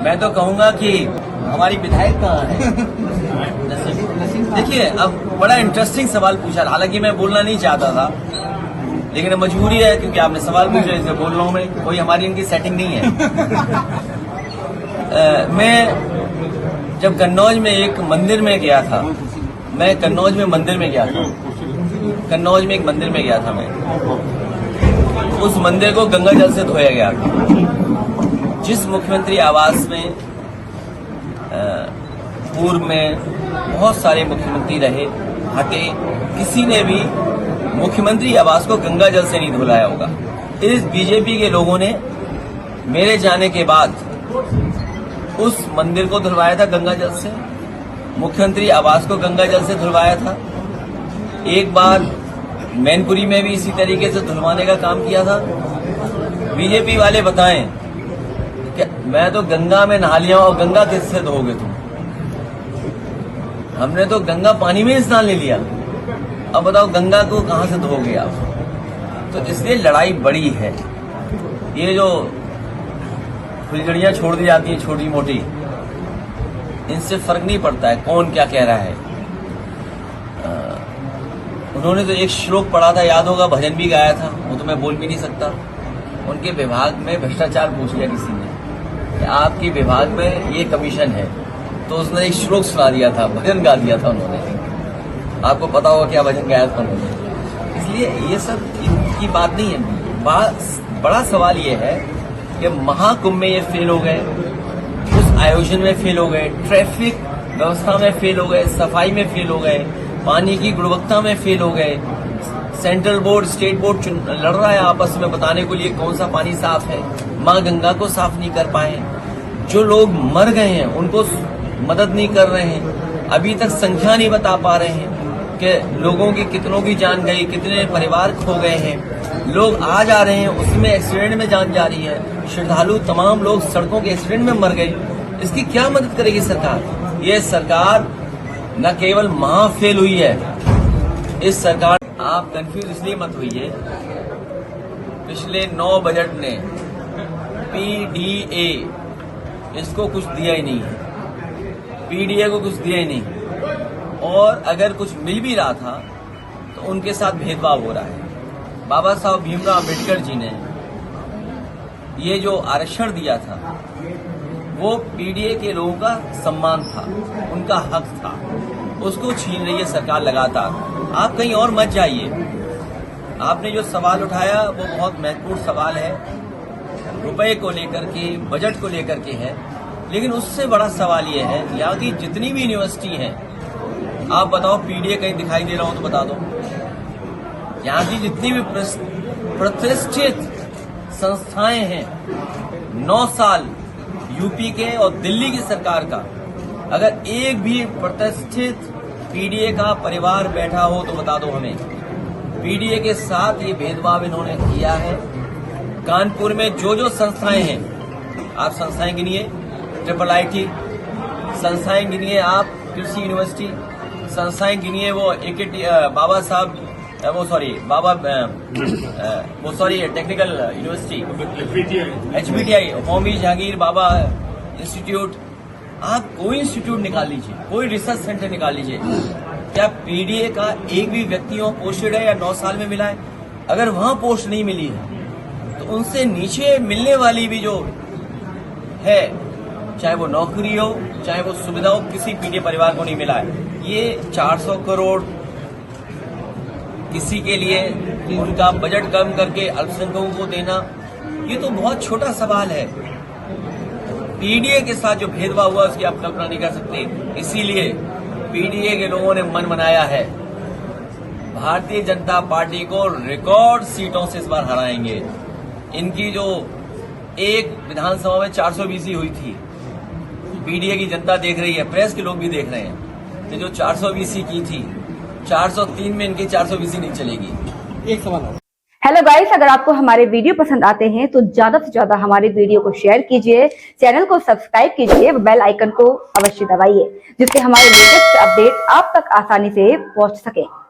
मैं तो कहूंगा कि हमारी विधायक कहाँ है। देखिए, अब बड़ा इंटरेस्टिंग सवाल पूछा, हालांकि मैं बोलना नहीं चाहता था, लेकिन मजबूरी है क्योंकि आपने सवाल पूछा, इसलिए बोल रहा हूं मैं। कोई हमारी इनकी सेटिंग नहीं है। मैं जब कन्नौज में एक मंदिर में गया था, कन्नौज में एक मंदिर में गया था मैं, उस मंदिर को गंगा जल से धोया गया था। जिस मुख्यमंत्री आवास में पूर्व में बहुत सारे मुख्यमंत्री रहे, हटे, किसी ने भी मुख्यमंत्री आवास को गंगा जल से नहीं धुलाया होगा। इस बीजेपी के लोगों ने मेरे जाने के बाद उस मंदिर को धुलवाया था गंगा जल से, मुख्यमंत्री आवास को गंगा जल से धुलवाया था। एक बार मैनपुरी में भी इसी तरीके से धुलवाने का काम किया था। बीजेपी वाले बताएं कि मैं तो गंगा में नहा लिया और गंगा किससे धोगे तुम? हमने तो गंगा पानी में स्नान ले लिया, अब बताओ गंगा को कहां से धोगे आप? तो इसलिए लड़ाई बड़ी है। ये जो फुलझड़ियां छोड़ दी जाती हैं छोटी मोटी, इनसे फर्क नहीं पड़ता है कौन क्या कह रहा है। उन्होंने तो एक श्लोक पढ़ा था, याद होगा, भजन भी गाया था, वो तो मैं बोल भी नहीं सकता। उनके विभाग में भ्रष्टाचार पूछ लिया किसी ने कि आपके विभाग में ये कमीशन है, तो उसने एक श्लोक सुना दिया था, भजन गा दिया था उन्होंने। आपको पता होगा क्या भजन गाया था उन्होंने। इसलिए ये सब इनकी बात नहीं है। बड़ा सवाल ये है कि महाकुंभ में ये फेल हो गए, उस आयोजन में फेल हो गए, ट्रैफिक व्यवस्था में फेल हो गए, सफाई में फेल हो गए, पानी की गुणवत्ता में फेल हो गए। सेंट्रल बोर्ड, स्टेट बोर्ड लड़ रहा है आपस में बताने के लिए कौन सा पानी साफ है। मां गंगा को साफ नहीं कर पाए। जो लोग मर गए हैं उनको मदद नहीं कर रहे हैं। अभी तक संख्या नहीं बता पा रहे हैं कि लोगों की कितनों की जान गई, कितने परिवार खो गए हैं। लोग आ जा रहे हैं, उसमें एक्सीडेंट में जान जा रही है। श्रद्धालु तमाम लोग सड़कों के एक्सीडेंट में मर गए। इसकी क्या मदद करेगी सरकार? ये सरकार न केवल महा फेल हुई है, इस सरकार, आप कंफ्यूज इसलिए मत होइए, पिछले 9 बजट ने पीडीए इसको कुछ दिया ही नहीं है, पीडीए को कुछ दिया ही नहीं। और अगर कुछ मिल भी रहा था तो उनके साथ भेदभाव हो रहा है। बाबा साहब भीमराव अम्बेडकर जी ने ये जो आरक्षण दिया था वो पीडीए के लोगों का सम्मान था, उनका हक था, उसको छीन रही है सरकार लगातार। आप कहीं और मत जाइए। आपने जो सवाल उठाया वो बहुत महत्वपूर्ण सवाल है, रुपए को लेकर के, बजट को लेकर के है, लेकिन उससे बड़ा सवाल ये है यहाँ की जितनी भी यूनिवर्सिटी हैं, आप बताओ पीडीए कहीं दिखाई दे रहा हो तो बता दो। यहाँ की जितनी भी प्रतिष्ठित संस्थाएं हैं, 9 साल यूपी के और दिल्ली की सरकार का, अगर एक भी प्रतिष्ठित पीडीए का परिवार बैठा हो तो बता दो हमें। पीडीए के साथ ये भेदभाव इन्होंने किया है। कानपुर में जो संस्थाएं हैं, आप संस्थाएं गिनिए, IIIT संस्थाएं गिनिए, आप कृषि यूनिवर्सिटी संस्थाएं गिनिए, वो Baba Saheb technical university, HBTI, Homi Jehangir Bhabha institute, आप कोई इंस्टीट्यूट निकाल लीजिए, कोई रिसर्च सेंटर निकाल लीजिए, क्या पीडीए का एक भी व्यक्ति वहां पोस्टेड है या 9 साल में मिला है? अगर वहां पोस्ट नहीं मिली है तो उनसे नीचे मिलने वाली भी जो है, चाहे वो नौकरी हो, चाहे वो सुविधा हो, किसी पीडीए परिवार को नहीं मिला है। ये 400 करोड़ किसी के लिए उनका बजट कम करके अल्पसंख्यकों को देना, ये तो बहुत छोटा सवाल है। पीडीए के साथ जो भेदभाव हुआ उसकी आप कल्पना नहीं कर सकते। इसीलिए पीडीए के लोगों ने मन बनाया है, भारतीय जनता पार्टी को रिकॉर्ड सीटों से इस बार हराएंगे। इनकी जो एक विधानसभा में 420 हुई थी, पीडीए की जनता देख रही है, प्रेस के लोग भी देख रहे हैं कि जो 420 की थी, 403 में इनकी 420 नहीं चलेगी। एक सवाल और। हेलो गाइस, अगर आपको हमारे वीडियो पसंद आते हैं तो ज्यादा से ज्यादा हमारे वीडियो को शेयर कीजिए, चैनल को सब्सक्राइब कीजिए, बेल आइकन को अवश्य दबाइए, जिससे हमारे लेटेस्ट अपडेट आप तक आसानी से पहुंच सके।